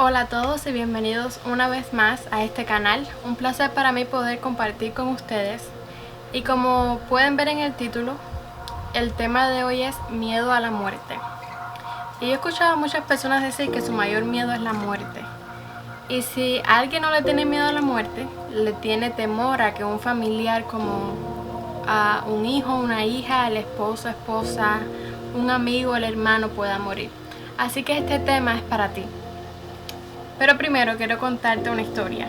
Hola a todos y bienvenidos una vez más a este canal. Un placer para mí poder compartir con ustedes. Y como pueden ver en el título, el tema de hoy es miedo a la muerte. Y yo he escuchado a muchas personas decir que su mayor miedo es la muerte. Y si alguien no le tiene miedo a la muerte, le tiene temor a que un familiar como a un hijo, una hija, el esposo, esposa, un amigo, el hermano pueda morir. Así que este tema es para ti. Pero primero quiero contarte una historia.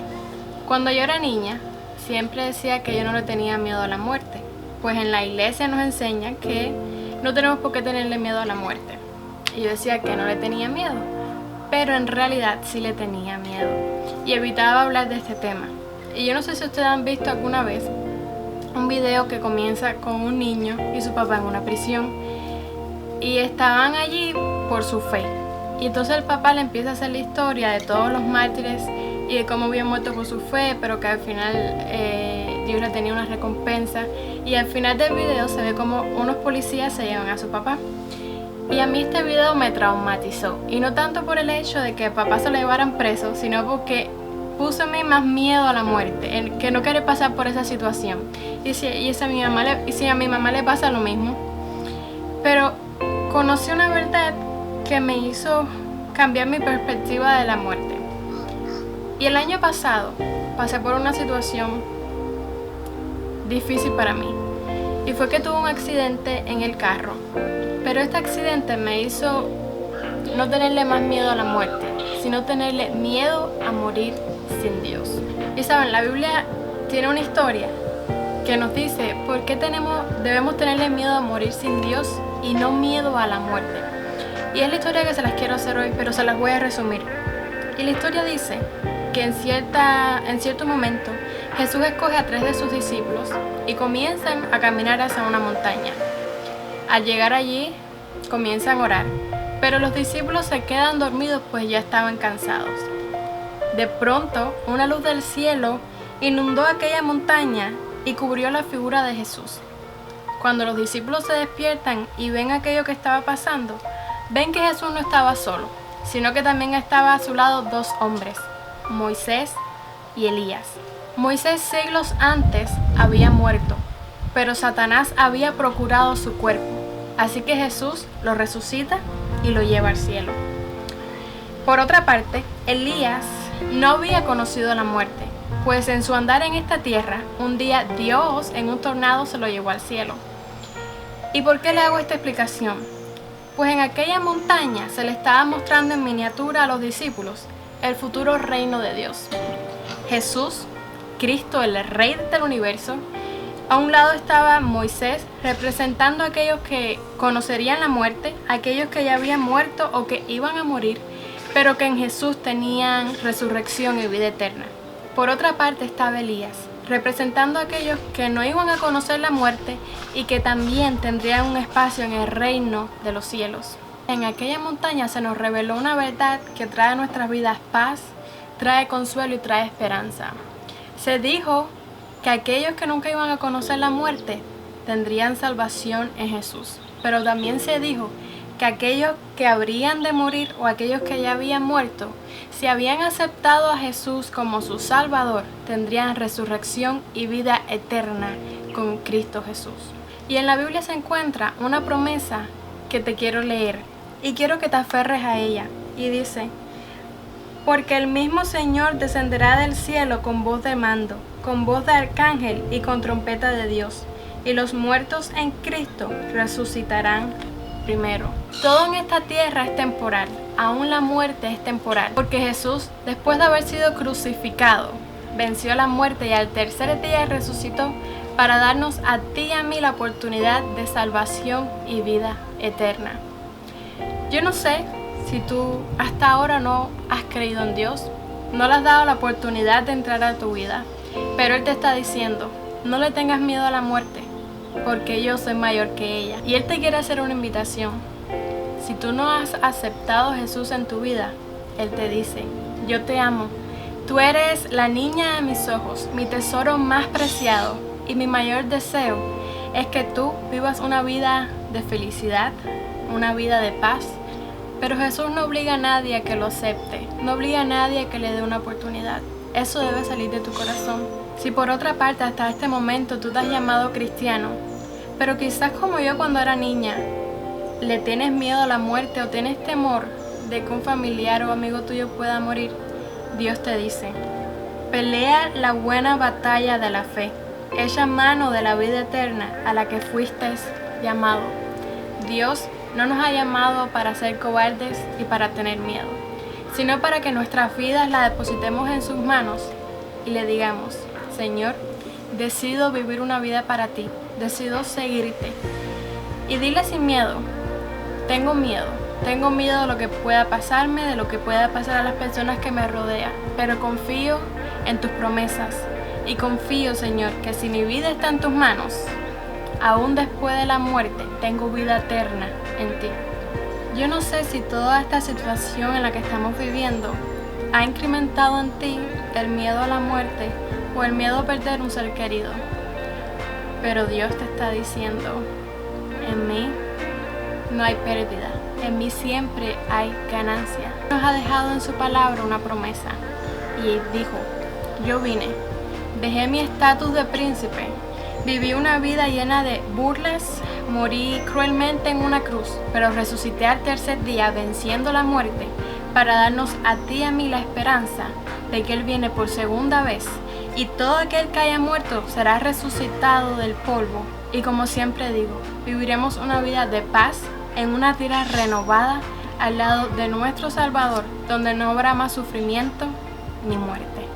Cuando yo era niña, siempre decía que yo no le tenía miedo a la muerte, pues en la iglesia nos enseñan que no tenemos por qué tenerle miedo a la muerte. Y yo decía que no le tenía miedo, pero en realidad sí le tenía miedo y evitaba hablar de este tema. Y yo no sé si ustedes han visto alguna vez un video que comienza con un niño y su papá en una prisión y estaban allí por su fe. Y entonces el papá le empieza a hacer la historia de todos los mártires y de cómo habían muerto por su fe, pero que al final Dios le tenía una recompensa. Y al final del video se ve como unos policías se llevan a su papá. Y a mí este video me traumatizó. Y no tanto por el hecho de que el papá se lo llevaran preso, sino porque puso en mí más miedo a la muerte, en que no querer pasar por esa situación. Y si a mi mamá le pasa lo mismo. Pero conocí una verdad que me hizo cambiar mi perspectiva de la muerte. Y el año pasado pasé por una situación difícil para mí. Y fue que tuve un accidente en el carro. Pero este accidente me hizo no tenerle más miedo a la muerte, sino tenerle miedo a morir sin Dios. Y saben, la Biblia tiene una historia que nos dice por qué debemos tenerle miedo a morir sin Dios y no miedo a la muerte. Y es la historia que se las quiero hacer hoy, pero se las voy a resumir. Y la historia dice que en cierto momento Jesús escoge a 3 de sus discípulos y comienzan a caminar hacia una montaña. Al llegar allí, comienzan a orar, pero los discípulos se quedan dormidos pues ya estaban cansados. De pronto, una luz del cielo inundó aquella montaña y cubrió la figura de Jesús. Cuando los discípulos se despiertan y ven aquello que estaba pasando, ven que Jesús no estaba solo, sino que también estaba a su lado 2 hombres, Moisés y Elías. Moisés siglos antes había muerto, pero Satanás había procurado su cuerpo, así que Jesús lo resucita y lo lleva al cielo. Por otra parte, Elías no había conocido la muerte, pues en su andar en esta tierra, un día Dios en un tornado se lo llevó al cielo. ¿Y por qué le hago esta explicación? Pues en aquella montaña se le estaba mostrando en miniatura a los discípulos el futuro reino de Dios. Jesús, Cristo, el Rey del universo. A un lado estaba Moisés, representando a aquellos que conocerían la muerte, aquellos que ya habían muerto o que iban a morir, pero que en Jesús tenían resurrección y vida eterna. Por otra parte estaba Elías, representando a aquellos que no iban a conocer la muerte y que también tendrían un espacio en el reino de los cielos. En aquella montaña se nos reveló una verdad que trae a nuestras vidas paz, trae consuelo y trae esperanza. Se dijo que aquellos que nunca iban a conocer la muerte tendrían salvación en Jesús, pero también se dijo que aquellos que habrían de morir o aquellos que ya habían muerto, si habían aceptado a Jesús como su Salvador, tendrían resurrección y vida eterna con Cristo Jesús. Y en la Biblia se encuentra una promesa que te quiero leer y quiero que te aferres a ella. Y dice: porque el mismo Señor descenderá del cielo con voz de mando, con voz de arcángel y con trompeta de Dios, y los muertos en Cristo resucitarán primero. Todo en esta tierra es temporal, aún la muerte es temporal, porque Jesús, después de haber sido crucificado, venció la muerte y al tercer día resucitó para darnos a ti y a mí la oportunidad de salvación y vida eterna. Yo no sé si tú hasta ahora no has creído en Dios, no le has dado la oportunidad de entrar a tu vida, pero Él te está diciendo, no le tengas miedo a la muerte, porque yo soy mayor que ella. Y Él te quiere hacer una invitación. Si tú no has aceptado a Jesús en tu vida, Él te dice: yo te amo, tú eres la niña de mis ojos, mi tesoro más preciado, y mi mayor deseo es que tú vivas una vida de felicidad, una vida de paz, Pero Jesús no obliga a nadie a que lo acepte, no obliga a nadie a que le dé una oportunidad. Eso debe salir de tu corazón. Si por otra parte hasta este momento tú te has llamado cristiano, pero quizás como yo cuando era niña, le tienes miedo a la muerte o tienes temor de que un familiar o amigo tuyo pueda morir, Dios te dice: pelea la buena batalla de la fe, echa mano de la vida eterna a la que fuiste llamado. Dios no nos ha llamado para ser cobardes y para tener miedo, sino para que nuestras vidas las depositemos en sus manos y le digamos: Señor, decido vivir una vida para ti, decido seguirte. Y dile sin miedo: tengo miedo de lo que pueda pasarme, de lo que pueda pasar a las personas que me rodean, pero confío en tus promesas y confío, Señor, que si mi vida está en tus manos, aún después de la muerte tengo vida eterna en ti. Yo no sé si toda esta situación en la que estamos viviendo ha incrementado en ti el miedo a la muerte o el miedo a perder un ser querido, pero Dios te está diciendo: en mí no hay pérdida, en mí siempre hay ganancia. Nos ha dejado en su palabra una promesa y dijo: yo vine, dejé mi estatus de príncipe, viví una vida llena de burlas, morí cruelmente en una cruz, pero resucité al tercer día venciendo la muerte para darnos a ti y a mí la esperanza de que Él viene por segunda vez y todo aquel que haya muerto será resucitado del polvo. Y como siempre digo, viviremos una vida de paz en una tierra renovada al lado de nuestro Salvador, donde no habrá más sufrimiento ni muerte.